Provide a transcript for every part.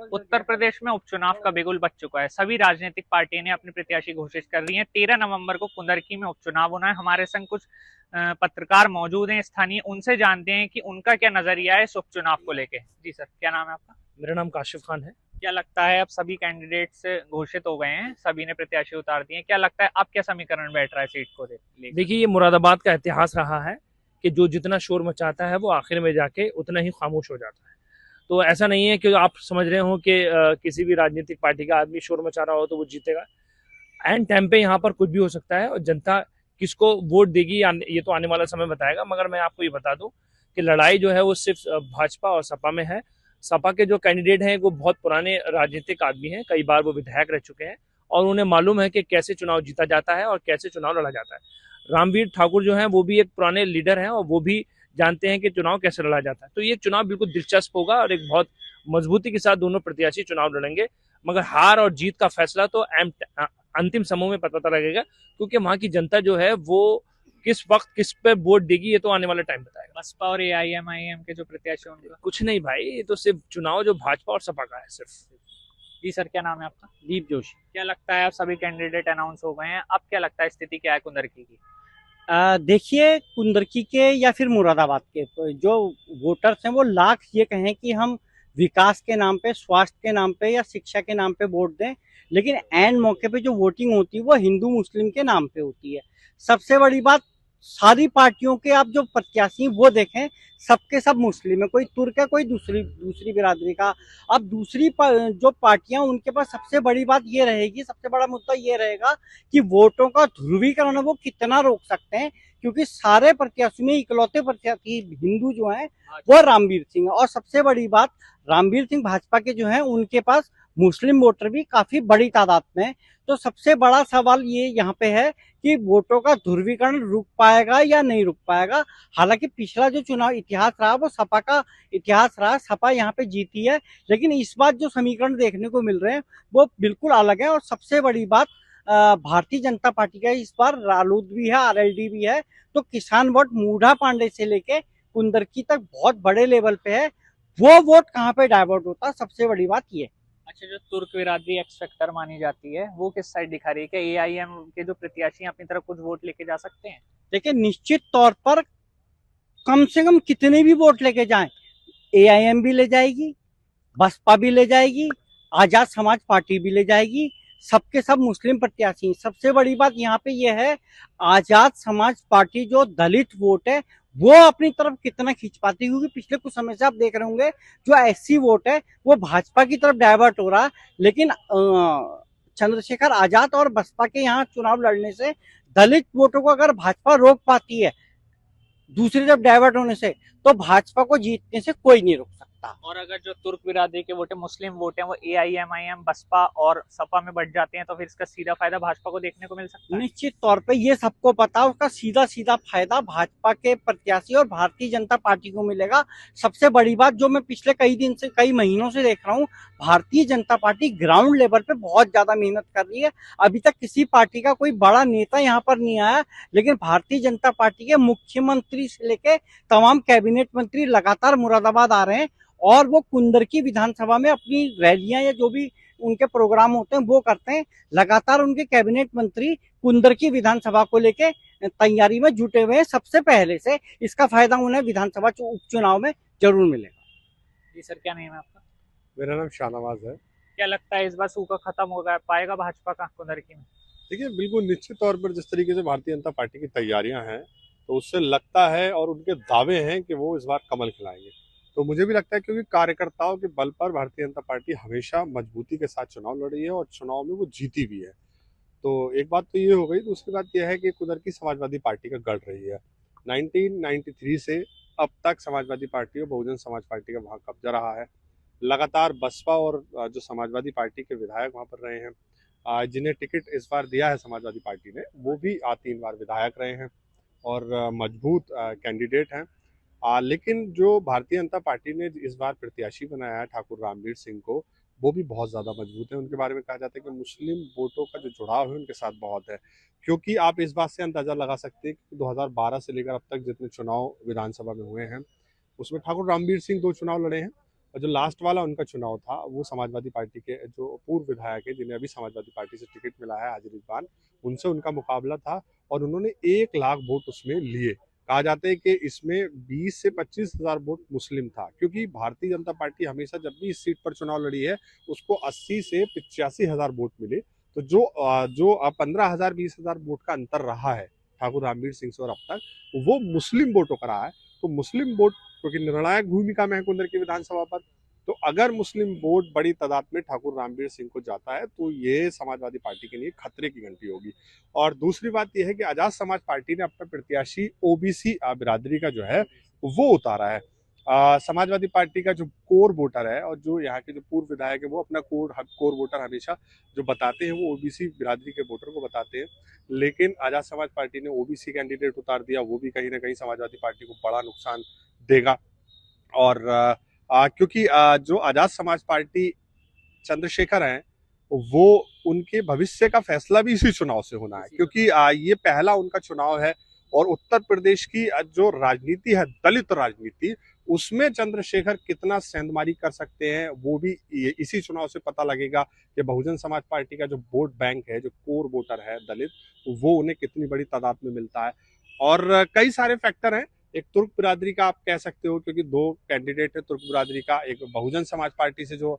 उत्तर प्रदेश में उपचुनाव का बिगुल बज चुका है। सभी राजनीतिक पार्टियों ने अपने प्रत्याशी घोषित कर दिए हैं। 13 नवंबर को कुंदरकी में उपचुनाव होना है। हमारे संग कुछ पत्रकार मौजूद हैं स्थानीय, उनसे जानते हैं कि उनका क्या नजरिया है इस उपचुनाव को लेके। जी सर, क्या नाम है आपका? मेरा नाम काशिफ खान है। क्या लगता है, अब सभी कैंडिडेट्स घोषित हो गए हैं, सभी ने प्रत्याशी उतार दिए हैं, क्या लगता है अब क्या समीकरण बैठ रहा है सीट को लेकर? देखिए, ये मुरादाबाद का इतिहास रहा है कि जो जितना शोर मचाता है वो आखिर में जाके उतना ही खामोश हो जाता है। तो ऐसा नहीं है कि आप समझ रहे हो कि किसी भी राजनीतिक पार्टी का आदमी शोर मचा रहा हो तो वो जीतेगा। एंड टाइम पे यहाँ पर कुछ भी हो सकता है और जनता किसको वोट देगी ये तो आने वाला समय बताएगा। मगर मैं आपको ये बता दूं कि लड़ाई जो है वो सिर्फ भाजपा और सपा में है। सपा के जो कैंडिडेट हैं वो बहुत पुराने राजनीतिक आदमी हैं, कई बार वो विधायक रह चुके हैं और उन्हें मालूम है कि कैसे चुनाव जीता जाता है और कैसे चुनाव लड़ा जाता है। रामवीर ठाकुर जो हैं वो भी एक पुराने लीडर हैं और वो भी जानते हैं कि चुनाव कैसे लड़ा जाता है। तो ये चुनाव बिल्कुल दिलचस्प होगा और एक बहुत मजबूती के साथ दोनों प्रत्याशी चुनाव लड़ेंगे। मगर हार और जीत का फैसला तो अंतिम समूह में पता लगेगा, क्योंकि वहां की जनता जो है वो किस वक्त किस पे वोट देगी ये तो आने वाला टाइम बताएगा। बसपा और एआईएमआईएम के जो प्रत्याशी हैं उनका कुछ नहीं भाई, ये तो सिर्फ चुनाव जो भाजपा और सपा का है सिर्फ। जी सर, क्या नाम है आपका? दीप जोशी। क्या लगता है, अब सभी कैंडिडेट अनाउंस हो गए हैं, अब क्या लगता है स्थिति क्या है कुंदरकी की? देखिए, कुंदरकी के या फिर मुरादाबाद के तो जो वोटर्स हैं वो लाख ये कहें कि हम विकास के नाम पे, स्वास्थ्य के नाम पे या शिक्षा के नाम पे वोट दें, लेकिन एंड मौके पे जो वोटिंग होती है वो हिंदू मुस्लिम के नाम पे होती है। सबसे बड़ी बात, सारी पार्टियों के आप जो प्रत्याशी वो देखें, सबके सब मुस्लिम है, कोई तुर्क है, कोई दूसरी दूसरी बिरादरी का। अब जो पार्टियां, उनके पास सबसे बड़ी बात ये रहेगी, सबसे बड़ा मुद्दा ये रहेगा कि वोटों का ध्रुवीकरण वो कितना रोक सकते हैं, क्योंकि सारे प्रत्याशी में इकलौते प्रत्याशी हिंदू जो हैं वो रामवीर सिंह है। और सबसे बड़ी बात, रामवीर सिंह भाजपा के जो हैं उनके पास मुस्लिम वोटर भी काफी बड़ी तादाद में है। तो सबसे बड़ा सवाल ये यहाँ पे है कि वोटों का ध्रुवीकरण रुक पाएगा या नहीं रुक पाएगा। हालांकि पिछला जो चुनाव इतिहास रहा वो सपा का इतिहास रहा, सपा यहाँ पे जीती है, लेकिन इस बार जो समीकरण देखने को मिल रहे हैं वो बिल्कुल अलग है। और सबसे बड़ी बात, भारतीय जनता पार्टी का इस बार रालोद भी है, आरएलडी भी है, तो किसान वोट मूढ़ा पांडे से लेके कुंदरकी तक बहुत बड़े लेवल पे है। वो वोट कहाँ पे डाइवर्ट होता है, सबसे बड़ी बात ये। अच्छा, जो तुर्क बिरादरी एक्स फैक्टर मानी जाती है वो किस साइड दिखा रही है? क्या एआईएम के जो प्रत्याशी अपनी तरफ कुछ वोट लेके जा सकते हैं? देखिए, निश्चित तौर पर कम से कम कितने भी वोट लेके जाएं, एआईएम भी ले जाएगी, बसपा भी ले जाएगी, आजाद समाज पार्टी भी ले जाएगी, सबके सब मुस्लिम प्रत्याशी। सबसे बड़ी बात यहाँ पे ये है, आजाद समाज पार्टी जो दलित वोट है वो अपनी तरफ कितना खींच पाती है, क्योंकि पिछले कुछ समय से आप देख रहे होंगे जो एससी वोट है वो भाजपा की तरफ डाइवर्ट हो रहा है। लेकिन चंद्रशेखर आजाद और बसपा के यहाँ चुनाव लड़ने से दलित वोटों को अगर भाजपा रोक पाती है दूसरी तरफ डाइवर्ट होने से, तो भाजपा को जीतने से कोई नहीं रोक सकता। और अगर जो तुर्क बिरादरी के वोट है, मुस्लिम वोट है, वो एआईएमआईएम, बसपा और सपा में बढ़ जाते हैं, तो फिर इसका सीधा फायदा भाजपा को देखने को मिल सकता है। निश्चित तौर पे ये सबको पता है, उसका सीधा सीधा फायदा भाजपा के प्रत्याशी और भारतीय जनता पार्टी को मिलेगा। सबसे बड़ी बात जो मैं पिछले कई महीनों से देख रहा हूँ, Bharatiya Janata party ground level पे बहुत ज्यादा मेहनत कर रही है। अभी तक किसी पार्टी का कोई बड़ा नेता यहाँ पर नहीं आया, लेकिन भारतीय जनता पार्टी के मुख्यमंत्री से लेके तमाम कैबिनेट मंत्री लगातार मुरादाबाद आ रहे हैं और वो कुंदरकी विधानसभा में अपनी रैलियां या जो भी उनके प्रोग्राम होते हैं वो करते हैं। लगातार उनके कैबिनेट मंत्री कुंदरकी विधानसभा को लेके तैयारी में जुटे हुए हैं सबसे पहले से। इसका फायदा उन्हें विधानसभा उपचुनाव में जरूर मिलेगा। जी सर, क्या नाम है आपका? मेरा नाम शाहनवाज है। क्या लगता है इस बार सूखा खत्म हो पाएगा भाजपा का कुंदरकी में? देखिए, बिल्कुल निश्चित तौर पर जिस तरीके से भारतीय जनता पार्टी की तैयारियां हैं, तो उससे लगता है और उनके दावे हैं कि वो इस बार कमल खिलाएंगे। तो मुझे भी लगता है, क्योंकि कार्यकर्ताओं के बल पर भारतीय जनता पार्टी हमेशा मजबूती के साथ चुनाव लड़ी है और चुनाव में वो जीती भी है। तो एक बात तो ये हो गई। दूसरी बात यह है कि कुंदरकी समाजवादी पार्टी का गढ़ रही है। 1993 से अब तक समाजवादी पार्टी और बहुजन समाज पार्टी का वहाँ कब्जा रहा है। लगातार बसपा और जो समाजवादी पार्टी के विधायक वहाँ पर रहे हैं, जिन्हें टिकट इस बार दिया है समाजवादी पार्टी ने, वो भी 3 बार विधायक रहे हैं और मजबूत कैंडिडेट हैं। लेकिन जो भारतीय जनता पार्टी ने इस बार प्रत्याशी बनाया है ठाकुर रामवीर सिंह को, वो भी बहुत ज़्यादा मजबूत है। उनके बारे में कहा जाता है कि मुस्लिम वोटों का जो जुड़ाव है उनके साथ बहुत है, क्योंकि आप इस बात से अंदाज़ा लगा सकते हैं कि 2012 से लेकर अब तक जितने चुनाव विधानसभा में हुए हैं उसमें ठाकुर रामवीर सिंह 2 चुनाव लड़े हैं और जो लास्ट वाला उनका चुनाव था वो समाजवादी पार्टी के जो पूर्व विधायक है जिन्हें अभी समाजवादी पार्टी से टिकट मिला है हाजिर इरफान, उनसे उनका मुकाबला था और उन्होंने 1 लाख वोट उसमें लिए। कहा जाता है कि इसमें 20 से 25 हजार वोट मुस्लिम था, क्योंकि भारतीय जनता पार्टी हमेशा जब भी इस सीट पर चुनाव लड़ी है उसको 80 से 85 हजार वोट मिले। तो जो 15,000 20,000 वोट का अंतर रहा है ठाकुर रामवीर सिंह से और अब तक, वो मुस्लिम वोटों का रहा है। तो मुस्लिम वोट क्योंकि निर्णायक भूमिका में है कुंदर की विधानसभा पर, तो अगर मुस्लिम वोट बड़ी तादाद में ठाकुर रामवीर सिंह को जाता है तो ये समाजवादी पार्टी के लिए खतरे की घंटी होगी। और दूसरी बात यह है कि आजाद समाज पार्टी ने अपना प्रत्याशी ओबीसी बिरादरी का जो है वो उतारा है। समाजवादी पार्टी का जो कोर वोटर है और जो यहाँ के जो पूर्व विधायक है वो अपना कोर वोटर हमेशा जो बताते हैं वो ओबीसी बिरादरी के वोटर को बताते हैं, लेकिन आजाद समाज पार्टी ने ओबीसी कैंडिडेट उतार दिया, वो भी कहीं ना कहीं समाजवादी पार्टी को बड़ा नुकसान देगा। और क्योंकि जो आजाद समाज पार्टी चंद्रशेखर हैं वो उनके भविष्य का फैसला भी इसी चुनाव से होना है, क्योंकि ये पहला उनका चुनाव है और उत्तर प्रदेश की जो राजनीति है दलित राजनीति, उसमें चंद्रशेखर कितना सेंधमारी कर सकते हैं वो भी इसी चुनाव से पता लगेगा कि बहुजन समाज पार्टी का जो वोट बैंक है, जो कोर वोटर है दलित, वो उन्हें कितनी बड़ी तादाद में मिलता है। और कई सारे फैक्टर हैं। एक तुर्क बिरादरी का आप कह सकते हो, क्योंकि 2 कैंडिडेट है तुर्क बिरादरी का, एक बहुजन समाज पार्टी से जो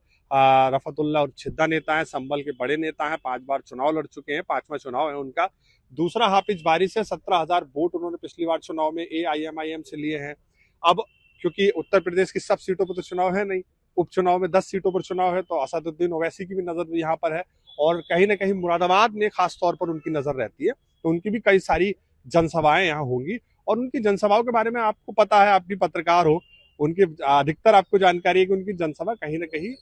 रफतुल्ला और छिद्दा नेता है, संबल के बड़े नेता हैं, 5 बार चुनाव लड़ चुके हैं, 5वां चुनाव है उनका। दूसरा हाफिज बारी से 17,000 वोट उन्होंने पिछली बार चुनाव में AIMIM से लिए हैं। अब क्योंकि उत्तर प्रदेश की सब सीटों पर तो चुनाव है नहीं, उपचुनाव में 10 सीटों पर चुनाव है, तो असदुद्दीन ओवैसी की भी नजर यहाँ पर है और कहीं ना कहीं मुरादाबाद में खास तौर पर उनकी नजर रहती है, तो उनकी भी कई सारी जनसभाएं यहाँ होंगी। और उनकी जनसभाओं के बारे में आपको पता है, आप भी पत्रकार हो, उनकी अधिकतर आपको जानकारी है कि उनकी जनसभा कहीं ना कहीं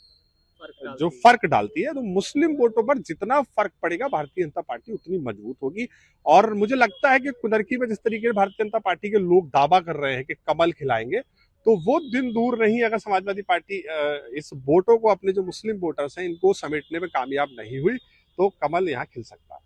जो फर्क डालती है। तो मुस्लिम वोटों पर जितना फर्क पड़ेगा भारतीय जनता पार्टी उतनी मजबूत होगी। और मुझे लगता है कि कुंदरकी में जिस तरीके से भारतीय जनता पार्टी के लोग दावा कर रहे हैं कि कमल खिलाएंगे, तो वो दिन दूर नहीं अगर समाजवादी पार्टी इस वोटों को, अपने जो मुस्लिम वोटर्स हैं, इनको समेटने में कामयाब नहीं हुई तो कमल यहाँ खिल सकता है।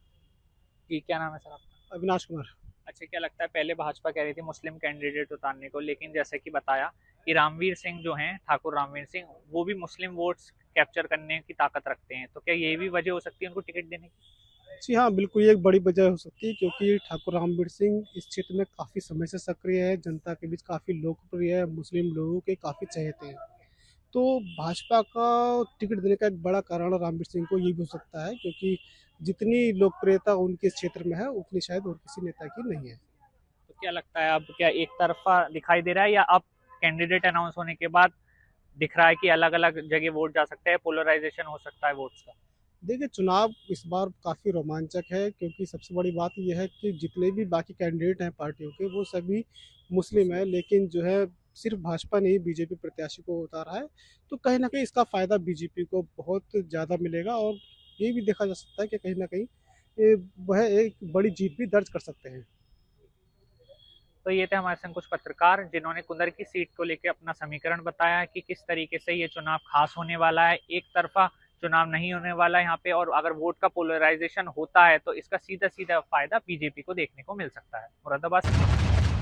जी, क्या नाम है सर आपका? अविनाश कुमार। अच्छा, क्या लगता है, पहले भाजपा कह रही थी मुस्लिम कैंडिडेट उतारने को, लेकिन जैसे कि बताया कि रामवीर सिंह जो हैं, ठाकुर रामवीर सिंह, वो भी मुस्लिम वोट्स कैप्चर करने की ताकत रखते हैं, तो क्या ये भी वजह हो सकती है उनको टिकट देने की? जी हाँ, बिल्कुल ये एक बड़ी वजह हो सकती है, क्योंकि ठाकुर रामवीर सिंह इस क्षेत्र में काफ़ी समय से सक्रिय है, जनता के बीच काफ़ी लोकप्रिय है, मुस्लिम लोगों के काफ़ी चहेते हैं। तो भाजपा का टिकट देने का एक बड़ा कारण रामवीर सिंह को ये भी हो सकता है, क्योंकि जितनी लोकप्रियता उनके क्षेत्र में है उतनी शायद और किसी नेता की नहीं है। तो क्या लगता है, अब क्या एक तरफा दिखाई दे रहा है या अब कैंडिडेट अनाउंस होने के बाद दिख रहा है कि अलग अलग जगह वोट जा सकते हैं, पोलराइजेशन हो सकता है वोट्स का? देखिए, चुनाव इस बार काफ़ी रोमांचक है, क्योंकि सबसे बड़ी बात यह है कि जितने भी बाकी कैंडिडेट हैं पार्टियों के, वो सभी मुस्लिम हैं, लेकिन जो है सिर्फ भाजपा ने ही बीजेपी प्रत्याशी को उतारा है। तो कहीं ना कहीं इसका फ़ायदा बीजेपी को बहुत ज़्यादा मिलेगा और ये भी देखा जा सकता है कि कहीं ना कहीं वह एक बड़ी जीत भी दर्ज कर सकते हैं। तो ये थे हमारे संग कुछ पत्रकार जिन्होंने कुंदर की सीट को लेकर अपना समीकरण बताया कि किस तरीके से ये चुनाव खास होने वाला है, एक तरफा चुनाव नहीं होने वाला है यहाँ पे, और अगर वोट का पोलराइजेशन होता है तो इसका सीधा सीधा फायदा बीजेपी को देखने को मिल सकता है। मुरादाबाद।